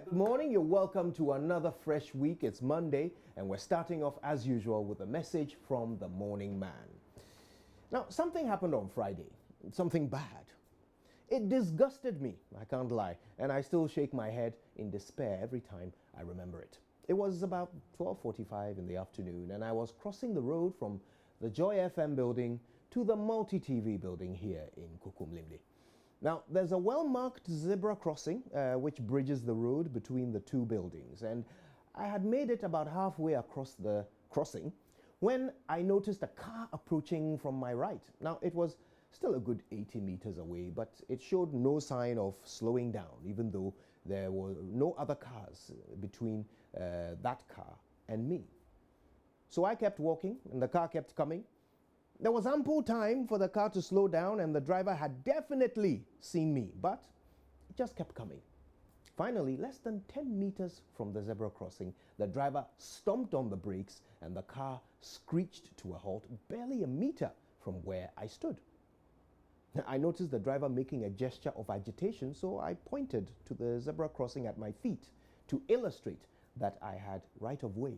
Good morning, you're welcome to another fresh week. It's Monday, and we're starting off as usual with a message from the morning man. Now, something happened on Friday, something bad. It disgusted me, I can't lie, and I still shake my head in despair every time I remember it. It was about 12:45 in the afternoon, and I was crossing the road from the Joy FM building to the multi-TV building here in Kukumlimli. Now, there's a well-marked zebra crossing which bridges the road between the two buildings, and I had made it about halfway across the crossing when I noticed a car approaching from my right. Now, it was still a good 80 meters away, but it showed no sign of slowing down, even though there were no other cars between that car and me. So I kept walking, and the car kept coming. There was ample time for the car to slow down, and the driver had definitely seen me, but it just kept coming. Finally, less than 10 meters from the zebra crossing, the driver stomped on the brakes and the car screeched to a halt barely a meter from where I stood. I noticed the driver making a gesture of agitation, so I pointed to the zebra crossing at my feet to illustrate that I had right of way.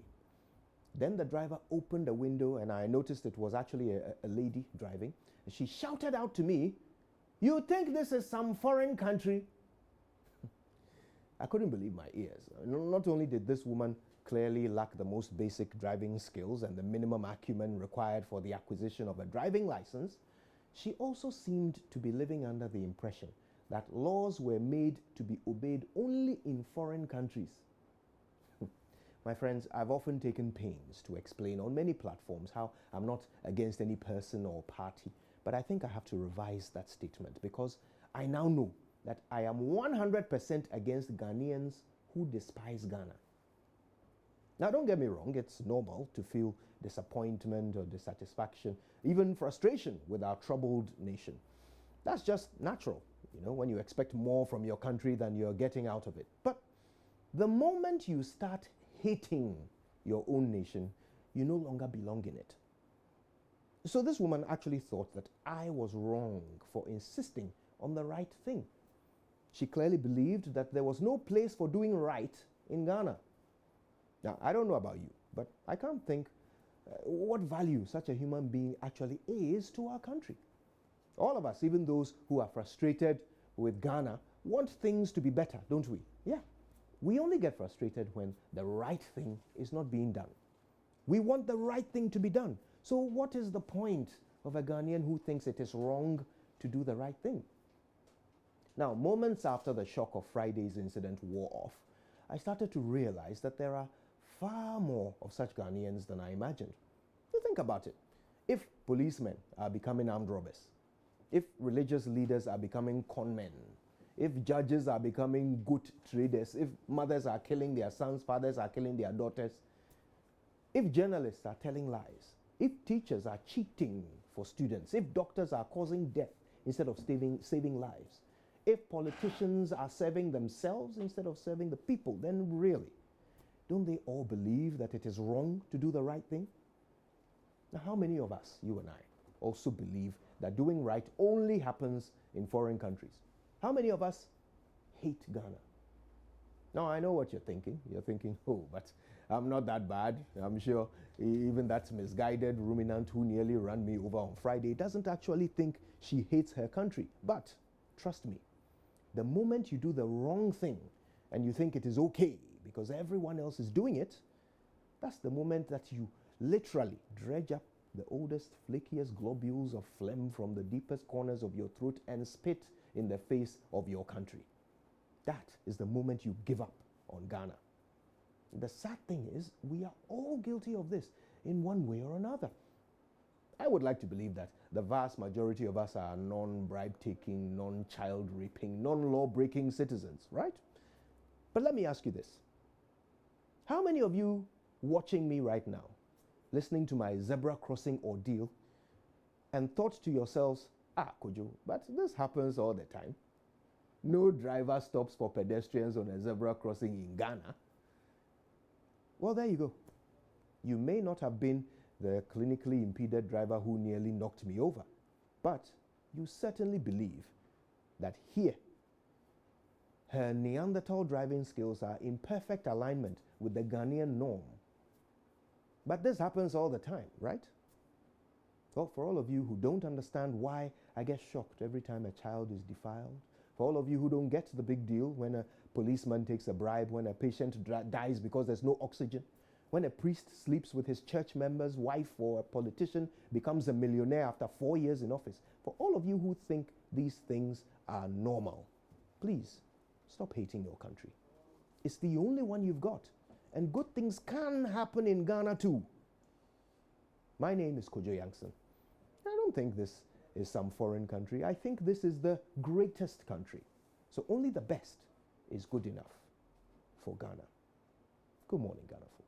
Then the driver opened a window, and I noticed it was actually a lady driving. She shouted out to me, "You think this is some foreign country?" I couldn't believe my ears. Not only did this woman clearly lack the most basic driving skills and the minimum acumen required for the acquisition of a driving license, she also seemed to be living under the impression that laws were made to be obeyed only in foreign countries. My friends, I've often taken pains to explain on many platforms how I'm not against any person or party, but I think I have to revise that statement because I now know that I am 100% against Ghanaians who despise Ghana. Now, don't get me wrong, it's normal to feel disappointment or dissatisfaction, even frustration with our troubled nation. That's just natural, when you expect more from your country than you're getting out of it. But the moment you start hating your own nation, you no longer belong in it. So this woman actually thought that I was wrong for insisting on the right thing. She clearly believed that there was no place for doing right in Ghana. Now, I don't know about you, but I can't think what value such a human being actually is to our country. All of us, even those who are frustrated with Ghana, want things to be better, don't we? Yeah. We only get frustrated when the right thing is not being done. We want the right thing to be done. So what is the point of a Ghanaian who thinks it is wrong to do the right thing? Now, moments after the shock of Friday's incident wore off, I started to realize that there are far more of such Ghanaians than I imagined. You think about it. If policemen are becoming armed robbers, if religious leaders are becoming con men, if judges are becoming good traders, if mothers are killing their sons, fathers are killing their daughters, if journalists are telling lies, if teachers are cheating for students, if doctors are causing death instead of saving lives, if politicians are serving themselves instead of serving the people, then really, don't they all believe that it is wrong to do the right thing? Now, how many of us, you and I, also believe that doing right only happens in foreign countries? How many of us hate Ghana? Now, I know what you're thinking. You're thinking, oh, but I'm not that bad. I'm sure even that misguided ruminant who nearly ran me over on Friday doesn't actually think she hates her country. But trust me, the moment you do the wrong thing and you think it is okay because everyone else is doing it, that's the moment that you literally dredge up the oldest, flakiest globules of phlegm from the deepest corners of your throat and spit in the face of your country. That is the moment you give up on Ghana. The sad thing is, we are all guilty of this in one way or another. I would like to believe that the vast majority of us are non-bribe taking, non-child raping, non-law breaking citizens, right? But let me ask you this. How many of you watching me right now, listening to my zebra crossing ordeal, and thought to yourselves, Kojo, but this happens all the time. No driver stops for pedestrians on a zebra crossing in Ghana. Well, there you go. You may not have been the clinically impeded driver who nearly knocked me over, but you certainly believe that here her Neanderthal driving skills are in perfect alignment with the Ghanaian norm. But this happens all the time, right? Well, for all of you who don't understand why I get shocked every time a child is defiled, for all of you who don't get the big deal when a policeman takes a bribe, when a patient dies because there's no oxygen, when a priest sleeps with his church member's wife, or a politician becomes a millionaire after 4 years in office, for all of you who think these things are normal, please stop hating your country. It's the only one you've got. And good things can happen in Ghana too. My name is Kojo Yankson. I don't think this is some foreign country. I think this is the greatest country. So only the best is good enough for Ghana. Good morning, Ghana folk.